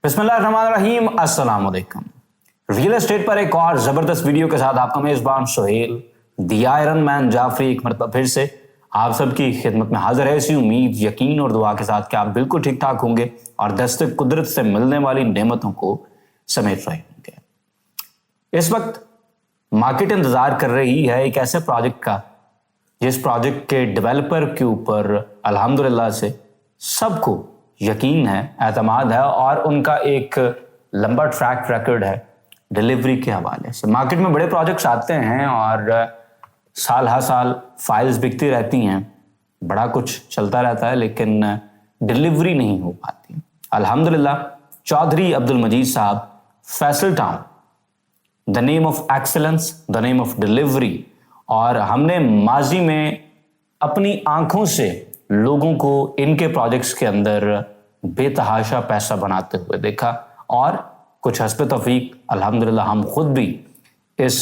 बिस्मिल्लाहिर्रहमानिर्रहीम, अस्सलाम वालेकुम। रियल एस्टेट पर एक और जबरदस्त वीडियो के साथ आपका मेजबान सोहेल दी आयरन मैन जाफरी एक मरतबा फिर से आप सबकी खिदमत में हाजिर है, इसी उम्मीद, यकीन और दुआ के साथ कि आप बिल्कुल ठीक ठाक होंगे और दस्तक कुदरत से मिलने वाली नेमतों को समेट रहे होंगे। इस वक्त मार्केट इंतजार कर रही है एक ऐसे प्रोजेक्ट का जिस प्रोजेक्ट के डेवलपर के ऊपर अल्हम्दुलिल्लाह से सबको यकीन है, एतमाद है और उनका एक लंबा ट्रैक रिकॉर्ड है डिलीवरी के हवाले से। मार्केट में बड़े प्रोजेक्ट्स आते हैं और साल हर साल फाइल्स बिकती रहती हैं, बड़ा कुछ चलता रहता है, लेकिन डिलीवरी नहीं हो पाती। अल्हम्दुलिल्लाह चौधरी अब्दुल मजीद साहब, Faisal town, the name of excellence, the name of delivery, और हमने माजी में अपनी आंखों से लोगों को इनके प्रोजेक्ट्स के अंदर बेतहाशा पैसा बनाते हुए देखा और कुछ हस्ब तौफीक अल्हम्दुलिल्लाह हम खुद भी इस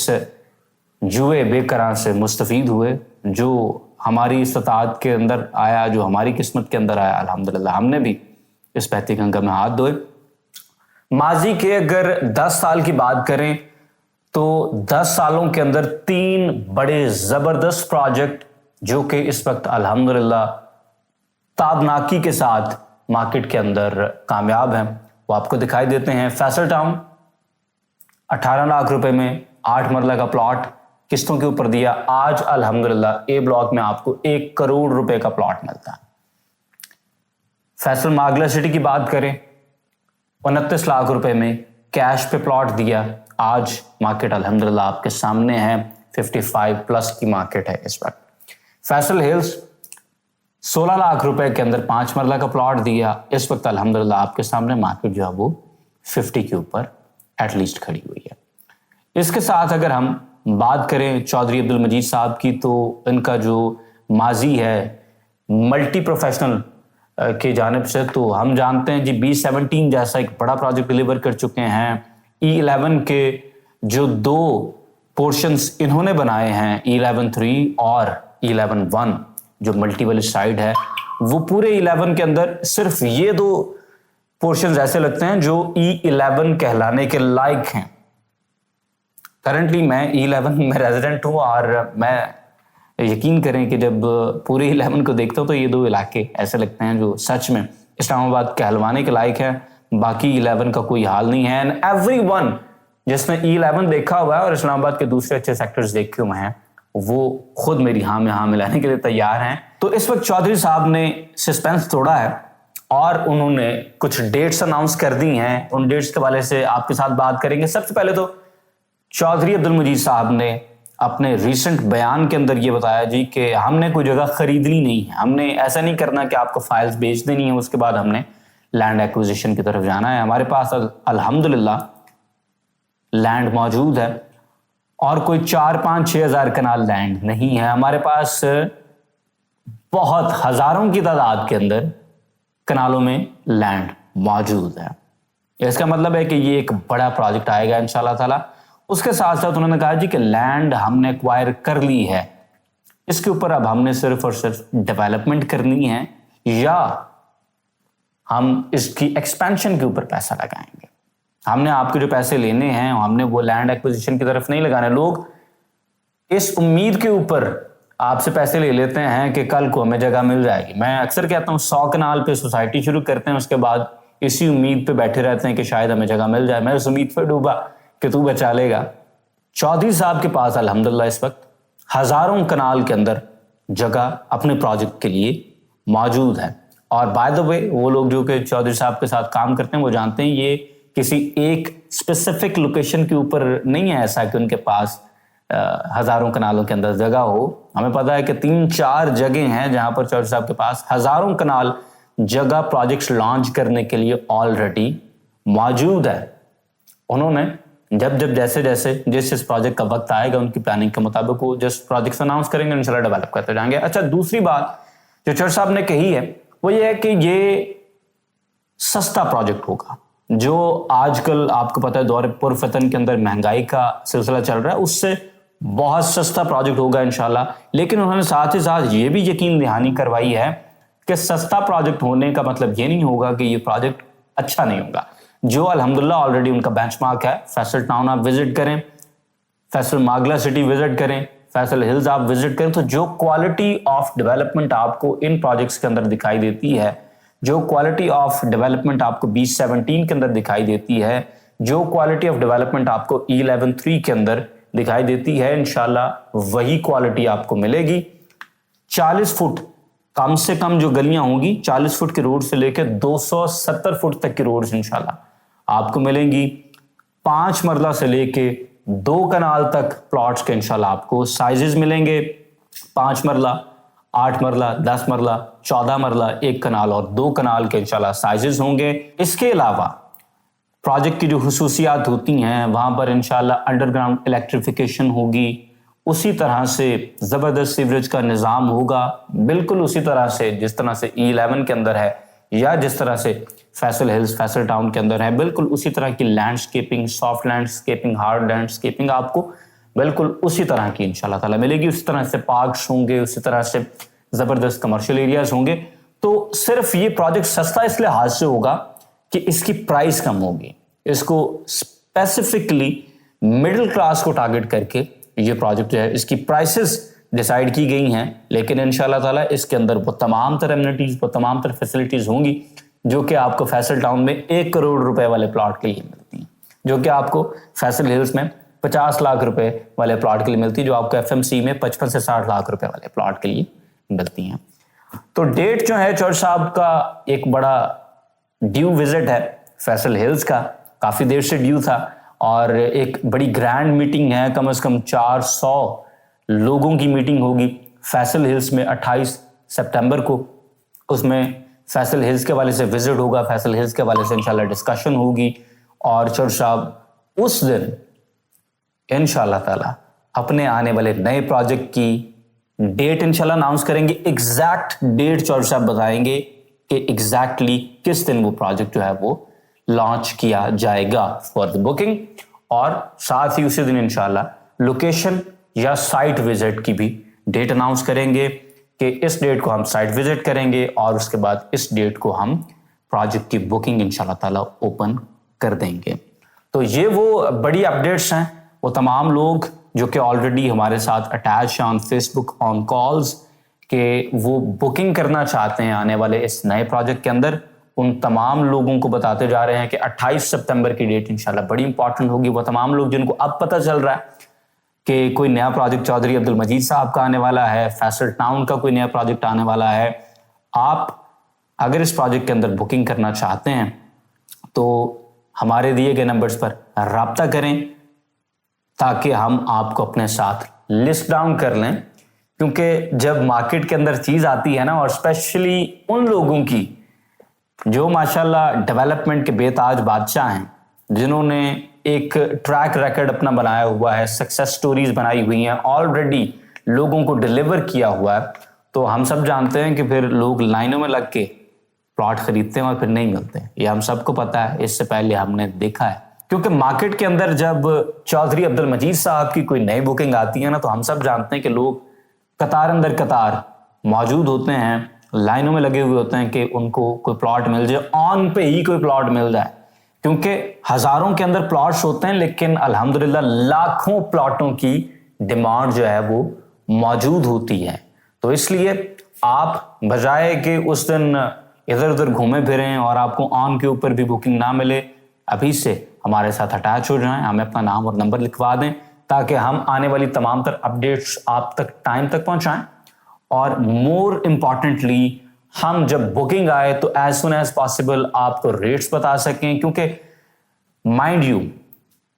जुए बेकरार से मुस्तफीद हुए। जो हमारी इस्तात के अंदर आया, जो हमारी किस्मत के अंदर आया, अल्हम्दुलिल्लाह हमने भी इस बहती गंगा में हाथ धोए। माजी के अगर 10 साल की बात करें तो 10 सालों के अंदर 3 बड़े जबरदस्त प्रोजेक्ट जो कि इस वक्त अल्हम्दुलिल्लाह ताबनाकी के साथ मार्केट के अंदर कामयाब हैं, वो आपको दिखाई देते हैं। फैसल टाउन 18 लाख रुपए में 8 मरला का प्लॉट किस्तों के ऊपर दिया। आज अल्हम्दुलिल्लाह ए ब्लॉक में आपको 1 करोड़ रुपए का प्लॉट मिलता है। फैसल मागला सिटी की बात करें, 29 लाख रुपए में कैश पे प्लॉट दिया। आज मार्केट अल्हम्दुलिल्लाह आपके सामने है, 55 प्लस की मार्केट है इस वक्त। फैसल हिल्स 16 लाख रुपए के अंदर 5 मरला का प्लॉट दिया। इस वक्त अल्हम्दुलिल्लाह आपके सामने मार्केट जो है वो 50 के ऊपर एटलीस्ट खड़ी हुई है। इसके साथ अगर हम बात करें चौधरी अब्दुल मजीद साहब की, तो इनका जो माजी है मल्टी प्रोफेशनल के जानिब से, तो हम जानते हैं जी B17 जैसा एक बड़ा प्रोजेक्ट डिलीवर कर चुके हैं। E11 के जो 2 पोर्शंस इन्होंने बनाए हैं, E11-3 और E11-1 जो मल्टी वाली साइड है, वो पूरे 11 के अंदर सिर्फ ये 2 पोर्शंस ऐसे लगते हैं जो E11 कहलाने के लायक हैं। करंटली मैं E11 में रेजिडेंट हूं और मैं यकीन करें कि जब पूरे 11 को देखता हूं तो ये 2 इलाके ऐसे लगते हैं जो सच में इस्लामाबाद कहलवाने के लायक है। बाकी 11 का कोई हाल नहीं है। एंड एवरीवन जिसने E11 देखा हुआ है और इस्लामाबाद के दूसरे अच्छे सेक्टर्स देखे हुए हैं, वो खुद मेरी हाँ में हाँ मिलाने के लिए तैयार हैं। तो इस वक्त चौधरी साहब ने सस्पेंस तोड़ा है और उन्होंने कुछ डेट्स अनाउंस कर दी हैं। उन डेट्स के वाले से आपके साथ बात करेंगे। सबसे पहले तो चौधरी अब्दुल मजीद साहब ने अपने रिसेंट बयान के अंदर ये बताया जी कि हमने कोई जगह खरीदनी नहीं है, हमने ऐसा नहीं करना कि आपको फाइल्स बेच देनी है उसके बाद हमने लैंड एक्विजिशन की तरफ जाना है। हमारे पास अल्हम्दुलिल्लाह लैंड मौजूद है और कोई 4-5-6 हज़ार कनाल लैंड नहीं है। हमारे पास बहुत हजारों की तादाद के अंदर कनालों में लैंड मौजूद है। इसका मतलब है कि ये एक बड़ा प्रोजेक्ट आएगा इंशाल्लाह ताला। उसके साथ साथ उन्होंने कहा जी कि लैंड हमने एक्वायर कर ली है, इसके ऊपर अब हमने सिर्फ और सिर्फ डेवलपमेंट करनी है या हम इसकी एक्सपेंशन के ऊपर पैसा लगाएंगे। हमने आपके जो पैसे लेने हैं हमने वो लैंड एक्विजिशन की तरफ नहीं लगाने। लोग इस उम्मीद के ऊपर आपसे पैसे ले लेते हैं कि कल को हमें जगह मिल जाएगी। मैं अक्सर कहता हूँ 100 कनाल पे सोसाइटी शुरू करते हैं, उसके बाद इसी उम्मीद पे बैठे रहते हैं कि शायद हमें जगह मिल जाए। मैं उस उम्मीद पे डूबा कि तू बचा लेगा। चौधरी साहब के पास अल्हम्दुलिल्लाह इस वक्त हजारों कनाल के अंदर जगह अपने प्रोजेक्ट के लिए मौजूद है। और बाय द वे वो लोग जो कि चौधरी साहब के साथ काम करते हैं वो जानते हैं ये किसी एक स्पेसिफिक लोकेशन के ऊपर नहीं है ऐसा कि उनके पास हजारों कनालों के अंदर जगह हो। हमें पता है कि 3-4 जगह हैं जहां पर चौधरी साहब के पास हजारों कनाल जगह प्रोजेक्ट्स लॉन्च करने के लिए ऑलरेडी मौजूद है। उन्होंने जब जैसे जैसे जिस प्रोजेक्ट का वक्त आएगा उनकी प्लानिंग के मुताबिक वो जस्ट प्रोजेक्ट्स अनाउंस करेंगे, इंशाल्लाह डेवलप करते जाएंगे। अच्छा, दूसरी बात जो चौधरी साहब ने कही है वो ये है कि ये सस्ता प्रोजेक्ट होगा। जो आजकल आपको पता है दौर पुरफतन के अंदर महंगाई का सिलसिला चल रहा है, उससे बहुत सस्ता प्रोजेक्ट होगा इंशाल्लाह। लेकिन उन्होंने साथ ही साथ ये भी यकीन दहानी करवाई है कि सस्ता प्रोजेक्ट होने का मतलब ये नहीं होगा कि ये प्रोजेक्ट अच्छा नहीं होगा। जो अल्हम्दुलिल्लाह ऑलरेडी उनका बेंचमार्क है। फैसल टाउन आप विजिट करें, फैसल मागला सिटी विजिट करें, फैसल हिल्स आप विजिट करें, तो जो क्वालिटी ऑफ डेवलपमेंट आपको इन प्रोजेक्ट्स के अंदर दिखाई देती है, जो क्वालिटी ऑफ डेवलपमेंट आपको B17 के अंदर दिखाई देती है, जो क्वालिटी ऑफ डेवलपमेंट आपको E11-3 के अंदर दिखाई देती है, इंशाल्लाह वही क्वालिटी आपको मिलेगी। 40 फुट कम से कम जो गलियां होंगी, 40 फुट के रोड से लेकर 270 फुट तक की रोड्स इंशाल्लाह आपको मिलेंगी। 5 मरला से लेके 2 कनाल तक प्लॉट्स के इंशाल्लाह आपको साइजेस मिलेंगे। 5 मरला, 8 मरला, 10 मरला, 14 मरला, 1 कनाल और 2 कनाल के इंशाल्लाह साइजेस होंगे। इसके अलावा प्रोजेक्ट की जो खुसूसियात होती हैं, वहां पर इंशाल्लाह अंडरग्राउंड इलेक्ट्रिफिकेशन होगी, उसी तरह से जबरदस्त सीवरेज का निज़ाम होगा, बिल्कुल उसी तरह से जिस तरह से E11 के अंदर है या जिस तरह से फैसल हिल्स, फैसल टाउन के अंदर है, बिल्कुल उसी तरह की landscaping, soft landscaping, hard landscaping आपको बिल्कुल उसी तरह की इंशाल्लाह ताला मिलेगी। उसी तरह से पार्क्स होंगे, उसी तरह से जबरदस्त कमर्शियल एरियाज होंगे। तो सिर्फ ये प्रोजेक्ट सस्ता इस लिहाज से होगा कि इसकी प्राइस कम होगी। इसको स्पेसिफिकली मिडिल क्लास को टारगेट करके ये प्रोजेक्ट जो है, इसकी प्राइसेस डिसाइड की गई हैं, लेकिन इंशाल्लाह ताला इसके अंदर वो तमाम तरह एमिनिटीज, वो तमाम तरह फैसिलिटीज होंगी जो कि आपको फैसल टाउन में 1 करोड़ रुपए वाले प्लॉट के लिए मिलती हैं, जो कि आपको फैसल हिल्स में 50 लाख रुपए वाले प्लॉट के लिए मिलती है, जो आपको FMC में 55 से 60 लाख रुपए वाले प्लॉट के लिए मिलती हैं। तो डेट जो है चौधरी साहब का एक बड़ा ड्यू विजिट है फैसल हिल्स का, काफी देर से ड्यू था, और एक बड़ी ग्रैंड मीटिंग है, कम से कम 400 लोगों की मीटिंग होगी फैसल हिल्स में 28 सितंबर को। उसमें फैसल हिल्स के वाले से विजिट होगा, फैसल हिल्स के वाले से इंशाल्लाह डिस्कशन होगी, और चौधरी साहब उस दिन इंशाल्लाह ताला अपने आने वाले नए प्रोजेक्ट की डेट इंशाल्लाह अनाउंस करेंगे। एग्जैक्ट डेट चौधरी साहब बताएंगे कि एग्जैक्टली किस दिन वो प्रोजेक्ट जो है वो लॉन्च किया जाएगा फॉर द बुकिंग, और साथ ही उसी दिन इंशाल्लाह लोकेशन या साइट विजिट की भी डेट अनाउंस करेंगे कि इस डेट को हम साइट विजिट करेंगे और उसके बाद इस डेट को हम प्रोजेक्ट की बुकिंग इंशाल्लाह ताला ओपन कर देंगे। तो ये वो बड़ी अपडेट्स हैं, वो तमाम लोग जो कि ऑलरेडी हमारे साथ अटैच हैं ऑन फेसबुक, ऑन कॉल्स, के वो बुकिंग करना चाहते हैं आने वाले इस नए प्रोजेक्ट के अंदर, उन तमाम लोगों को बताते जा रहे हैं कि 28 सितंबर की डेट इंशाल्लाह बड़ी इंपॉर्टेंट होगी। वो तमाम लोग जिनको अब पता चल रहा है कि कोई नया प्रोजेक्ट चौधरी अब्दुल मजीद साहब का आने वाला है, फैसल टाउन का कोई नया प्रोजेक्ट आने वाला है, आप अगर इस प्रोजेक्ट के अंदर बुकिंग करना चाहते हैं तो हमारे दिए गए नंबर्स पर राब्ता करें, ताकि हम आपको अपने साथ लिस्ट डाउन कर लें। क्योंकि जब मार्केट के अंदर चीज आती है ना, और स्पेशली उन लोगों की जो माशाल्लाह डेवलपमेंट के बेताज बादशाह हैं, जिन्होंने एक ट्रैक रिकॉर्ड अपना बनाया हुआ है, सक्सेस स्टोरीज बनाई हुई हैं, ऑलरेडी लोगों को डिलीवर किया हुआ है, तो हम सब जानते हैं कि फिर लोग लाइनों में लग के प्लॉट खरीदते हैं और फिर नहीं मिलते। ये हम सबको पता है, इससे पहले हमने देखा है। क्योंकि मार्केट के अंदर जब चौधरी अब्दुल मजीद साहब की कोई नई बुकिंग आती है ना, तो हम सब जानते हैं कि लोग कतार अंदर कतार मौजूद होते हैं, लाइनों में लगे हुए होते हैं कि उनको कोई प्लॉट मिल जाए, ऑन पे ही कोई प्लॉट मिल जाए। क्योंकि हजारों के अंदर प्लॉट्स होते हैं, लेकिन अल्हम्दुलिल्लाह लाखों प्लॉटों की डिमांड जो है वो मौजूद होती है। तो इसलिए आप बजाय कि उस दिन इधर उधर घूमे फिरें और आपको ऑन के ऊपर भी बुकिंग ना मिले, अभी से हमारे साथ अटैच हो जाएं, हमें अपना नाम और नंबर लिखवा दें, ताकि हम आने वाली तमाम तर अपडेट्स आप तक टाइम तक पहुंचाएं, और मोर इंपॉर्टेंटली हम जब बुकिंग आए तो एज सुन एज पॉसिबल आपको रेट्स बता सकें। क्योंकि माइंड यू,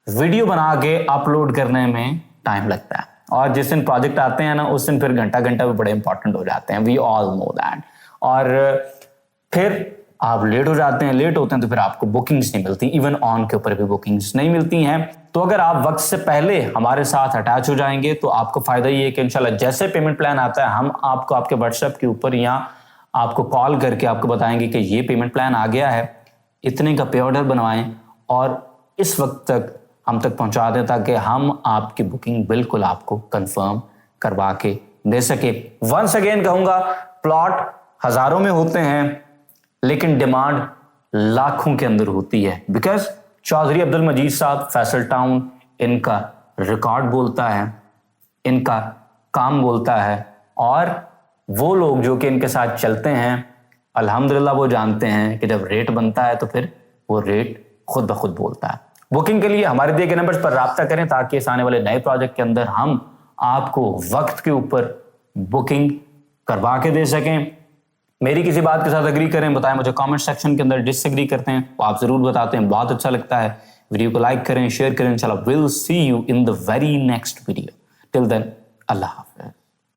वीडियो बना के अपलोड करने में टाइम लगता है, और जिस दिन प्रोजेक्ट आते हैं ना, उस दिन फिर घंटा घंटा भी बड़े इंपॉर्टेंट हो जाते हैं, वी ऑल नो दैट। और फिर आप लेट हो जाते हैं, लेट होते हैं तो फिर आपको बुकिंग्स नहीं मिलती, इवन ऑन के ऊपर भी बुकिंग्स नहीं मिलती हैं। तो अगर आप वक्त से पहले हमारे साथ अटैच हो जाएंगे तो आपको फायदा ये है कि इंशाल्लाह जैसे पेमेंट प्लान आता है, हम आपको आपके व्हाट्सएप के ऊपर या आपको कॉल करके आपको बताएंगे कि ये पेमेंट प्लान आ गया है, इतने का पे ऑर्डर बनवाएं और इस वक्त तक हम तक पहुंचा दें, ताकि हम आपकी बुकिंग बिल्कुल आपको कंफर्म करवा के दे सके। वंस अगेन कहूंगा, प्लॉट हजारों में होते हैं, लेकिन डिमांड लाखों के अंदर होती है, बिकॉज चौधरी अब्दुल मजीद साहब, फैसल टाउन, इनका रिकॉर्ड बोलता है, इनका काम बोलता है, और वो लोग जो कि इनके साथ चलते हैं अल्हम्दुलिल्लाह वो जानते हैं कि जब रेट बनता है तो फिर वो रेट खुद ब खुद बोलता है। बुकिंग के लिए हमारे दिए गए नंबर्स पर राब्ता करें ताकि इस आने वाले नए प्रोजेक्ट के अंदर हम आपको वक्त के ऊपर बुकिंग करवा के दे सकें। मेरी किसी बात के साथ अग्री करें, बताएं मुझे कमेंट सेक्शन के अंदर। डिसएग्री करते हैं तो आप जरूर बताते हैं, बहुत अच्छा लगता है। वीडियो को लाइक करें, शेयर करें। इंशाल्लाह will see you in the very next video. Till then, अल्लाह हाफ़िज़।